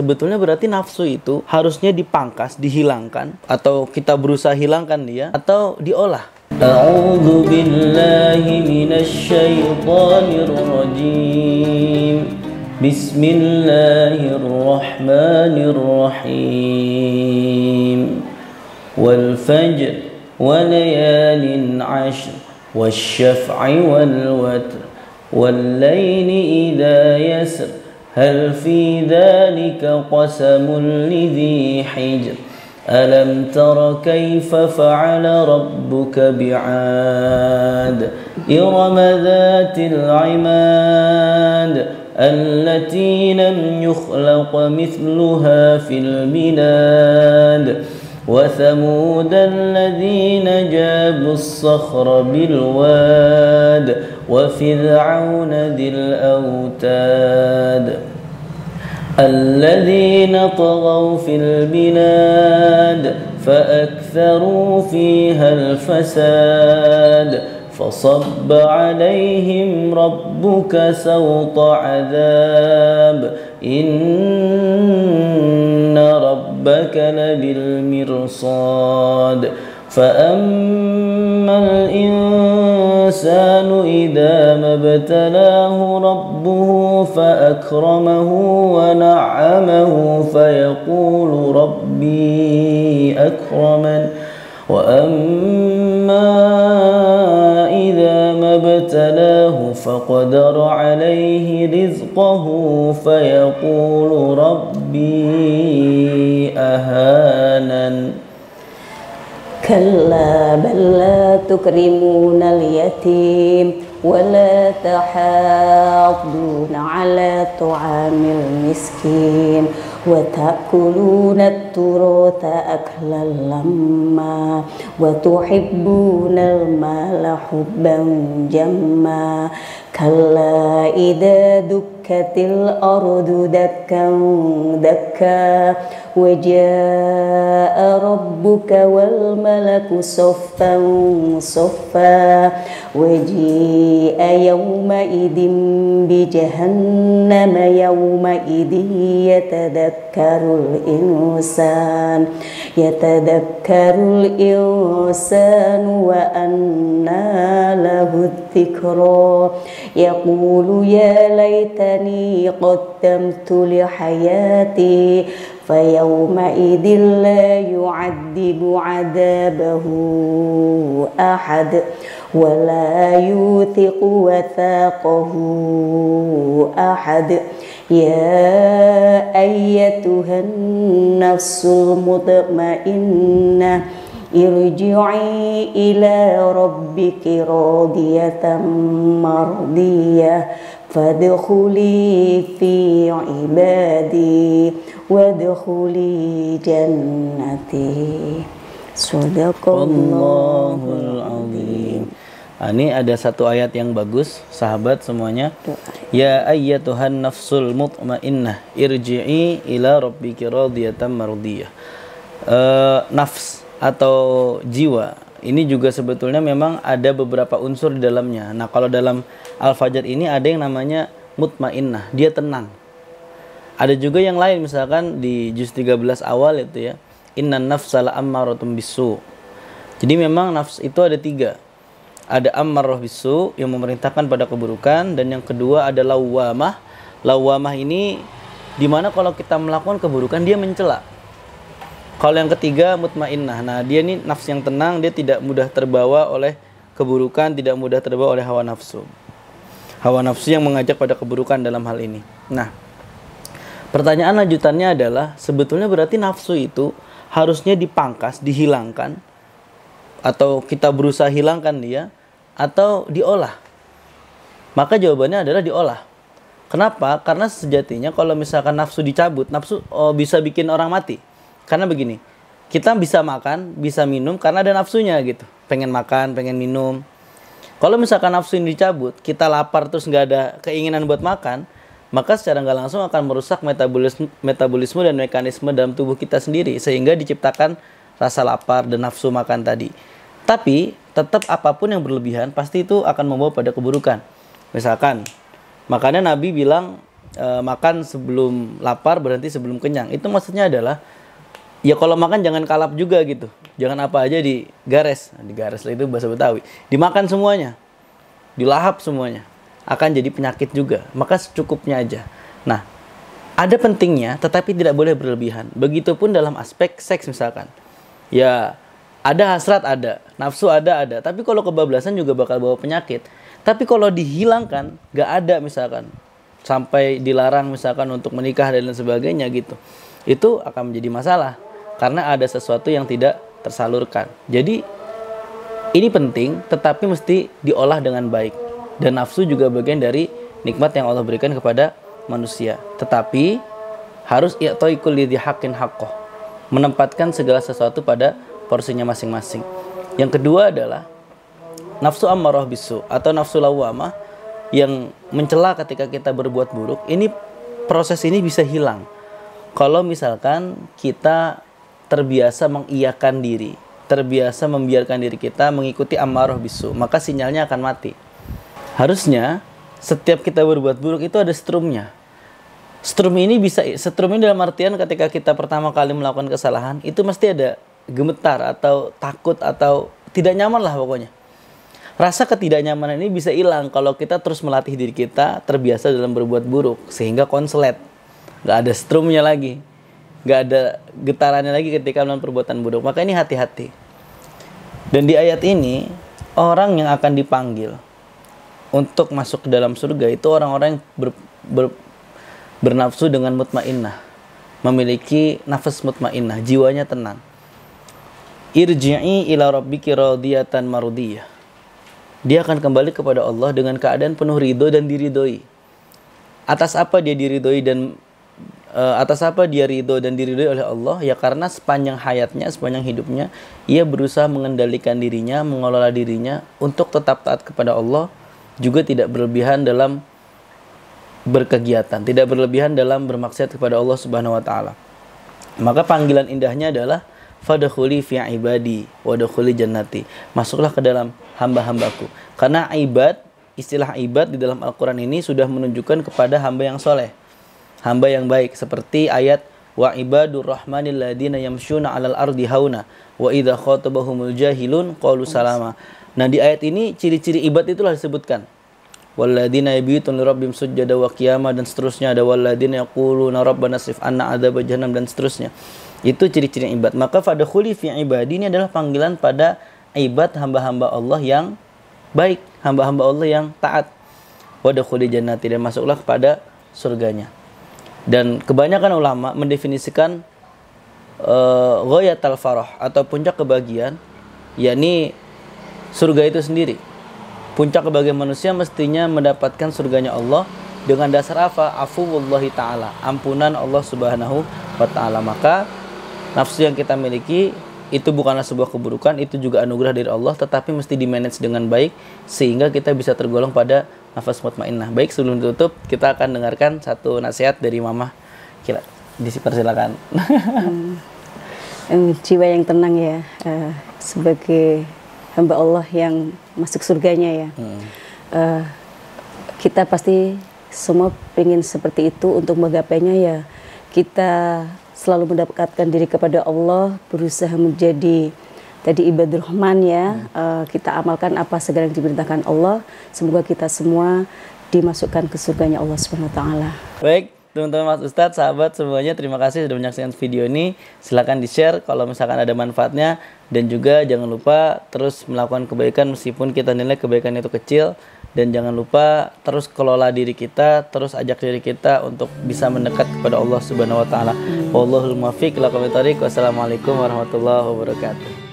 sebetulnya berarti nafsu itu harusnya dipangkas, dihilangkan, atau kita berusaha hilangkan dia, atau diolah. A'udzu billahi minasy syaithanir rajim. Bismillahirrahmanirrahim. Wal fajr wa layalin 'ashr wasyaf'i wal watr wal laili idza yasr hal fi dzalika qasamun lidhi hijr alam tara kayfa fa'ala rabbuka bi'ad irama dhatil 'imad التي لم يخلق مثلها في البلاد وثمود الذين جابوا الصخر بالواد وفرعون ذي الأوتاد الذين طغوا في البلاد فأكثروا فيها الفساد فصب عليهم ربك سوط عذاب إن ربك لبالمرصاد فأما الإنسان إذا ما ابتلاه ربه فأكرمه ونعمه فيقول ربي أكرمن وأما إذا ما ابتلاه فقدر عليه رزقه فيقول ربي أهانن كلا بل لا تكرمون اليتيم ولا تحاضون على طعام المسكين وتأكلون التراث أكلا لما وتحبون المال حبا جما كلا إذا دكت الأرض دكا دكا وجاء ربك والملك صفا صفا وجيء يومئذ بجهنم يومئذ يتذكر الإنسان وأنى له الذكرى يقول يا ليتني قدمت لحياتي فيومئذ لا يعذب عذابه أحد ولا يوثق وثاقه أحد يا أيتها النفس المطمئنة ارجعي إلى ربك راضية مرضية فادخلي في عبادي وادخلي جنتي. Sadaqallahul azim. Ini ada satu ayat yang bagus, sahabat semuanya. Ya ayyatuhan nafsul mutmainnah irji'i ila rabbiki radiyatan mardiyah. Nafs atau jiwa ini juga sebetulnya memang ada beberapa unsur di dalamnya. Nah, kalau dalam Al-Fajr ini ada yang namanya mutmainnah, dia tenang. Ada juga yang lain, misalkan di juz 13 awal itu ya, innan nafsa la'ammaratun bisu. Jadi memang nafs itu ada tiga. Ada ammarah bisu yang memerintahkan pada keburukan, dan yang kedua ada lawwamah. Lawwamah ini dimana kalau kita melakukan keburukan dia mencela. Kalau yang ketiga mutmainnah. Nah, dia ini nafs yang tenang, dia tidak mudah terbawa oleh keburukan, tidak mudah terbawa oleh hawa nafsu. Hawa nafsu yang mengajak pada keburukan dalam hal ini. Nah, pertanyaan lanjutannya adalah, sebetulnya berarti nafsu itu harusnya dipangkas, dihilangkan, atau kita berusaha hilangkan dia, atau diolah? Maka jawabannya adalah diolah. Kenapa? Karena sejatinya kalau misalkan nafsu dicabut, nafsu bisa bikin orang mati. Karena begini, kita bisa makan, bisa minum karena ada nafsunya gitu. Pengen makan, pengen minum. Kalau misalkan nafsu ini dicabut, kita lapar terus nggak ada keinginan buat makan, maka secara nggak langsung akan merusak metabolisme dan mekanisme dalam tubuh kita sendiri, sehingga diciptakan rasa lapar dan nafsu makan tadi. Tapi tetap apapun yang berlebihan pasti itu akan membawa pada keburukan. Misalkan, makanya Nabi bilang makan sebelum lapar, berhenti sebelum kenyang. Itu maksudnya adalah ya kalau makan jangan kalap juga gitu. Jangan apa aja digares. Digares lah itu bahasa Betawi. Dimakan semuanya. Dilahap semuanya. Akan jadi penyakit juga. Maka secukupnya aja. Nah, ada pentingnya tetapi tidak boleh berlebihan. Begitupun dalam aspek seks misalkan. Ya, ada hasrat ada, nafsu ada. Tapi kalau kebablasan juga bakal bawa penyakit. Tapi kalau dihilangkan, gak ada misalkan. Sampai dilarang misalkan untuk menikah dan lain sebagainya gitu. Itu akan menjadi masalah. Karena ada sesuatu yang tidak tersalurkan. Jadi ini penting tetapi mesti diolah dengan baik. Dan nafsu juga bagian dari nikmat yang Allah berikan kepada manusia. Tetapi harus i'taikul lidzi haqqin haqqah. Menempatkan segala sesuatu pada porsinya masing-masing. Yang kedua adalah nafsu ammarah bisu atau nafsu lawwamah yang mencela ketika kita berbuat buruk. Ini proses ini bisa hilang kalau misalkan kita terbiasa mengiyakan diri, terbiasa membiarkan diri kita mengikuti ammarah bisu, maka sinyalnya akan mati. Harusnya setiap kita berbuat buruk itu ada strumnya. Strum ini dalam artian ketika kita pertama kali melakukan kesalahan itu mesti ada gemetar atau takut atau tidak nyaman lah pokoknya. Rasa ketidaknyamanan ini bisa hilang kalau kita terus melatih diri kita terbiasa dalam berbuat buruk sehingga konslet. Gak ada strumnya lagi. Gak ada getarannya lagi ketika melakukan perbuatan buruk. Maka ini hati-hati. Dan di ayat ini orang yang akan dipanggil untuk masuk ke dalam surga itu orang-orang yang bernafsu dengan mutmainnah. Memiliki nafas mutmainnah, jiwanya tenang. Irji'i ila rabbiki radiyatan mardiyah. Dia akan kembali kepada Allah dengan keadaan penuh ridho dan diridhoi. Atas apa dia diridhoi dan diridhoi oleh Allah? Ya karena sepanjang hayatnya, sepanjang hidupnya, ia berusaha mengendalikan dirinya, mengelola dirinya untuk tetap taat kepada Allah, juga tidak berlebihan dalam berkegiatan, tidak berlebihan dalam bermaksiat kepada Allah Subhanahu wa taala. Maka panggilan indahnya adalah fadkhuli fi ibadi wadkhuli jannati. Masuklah ke dalam hamba-hambaku. Karena istilah ibad di dalam Al-Qur'an ini sudah menunjukkan kepada hamba yang soleh, hamba yang baik, seperti ayat wa ibadur rahmanil ladina yamshuna 'alal ardi hauna wa idza khatabahumul jahilun qalu salama. Nah, di ayat ini ciri-ciri ibad itulah disebutkan. Walladzina yabituna lirabbihim sujada wa qiyama, dan seterusnya ada walladzina yaquluna rabbana srif 'anna adzab jahannam, dan seterusnya. Itu ciri-ciri ibad. Maka fadkhuli fi ibadi ini adalah panggilan pada ibad, hamba-hamba Allah yang baik, hamba-hamba Allah yang taat. Wadkhuli jannati, dan masuklah kepada surganya. Dan kebanyakan ulama mendefinisikan ghayatul farah atau puncak kebahagiaan, yakni surga itu sendiri. Puncak kebahagiaan manusia mestinya mendapatkan surganya Allah dengan dasar apa? Afuwullahi ta'ala, ampunan Allah Subhanahu wa ta'ala. Maka nafsu yang kita miliki itu bukanlah sebuah keburukan, itu juga anugerah dari Allah, tetapi mesti dimanage dengan baik sehingga kita bisa tergolong pada nafas mutmainnah. Baik, sebelum tutup kita akan dengarkan satu nasihat dari Mama. Dipersilakan. Jiwa yang tenang ya, sebagai hamba Allah yang masuk surganya ya. Kita pasti semua ingin seperti itu. Untuk menggapainya ya kita selalu mendekatkan diri kepada Allah, berusaha menjadi tadi ibadur rahman ya. Kita amalkan apa segala yang diperintahkan Allah. Semoga kita semua dimasukkan ke surganya Allah Subhanahu wa taala. Baik, teman-teman, Mas Ustadz, sahabat semuanya, terima kasih sudah menyaksikan video ini. Silakan di-share kalau misalkan ada manfaatnya, dan juga jangan lupa terus melakukan kebaikan meskipun kita nilai kebaikan itu kecil. Dan jangan lupa terus kelola diri kita, terus ajak diri kita untuk bisa mendekat kepada Allah Subhanahu wa taala. Wallahul muwaffiq ila aqwamit thoriq. Wassalamualaikum warahmatullahi wabarakatuh.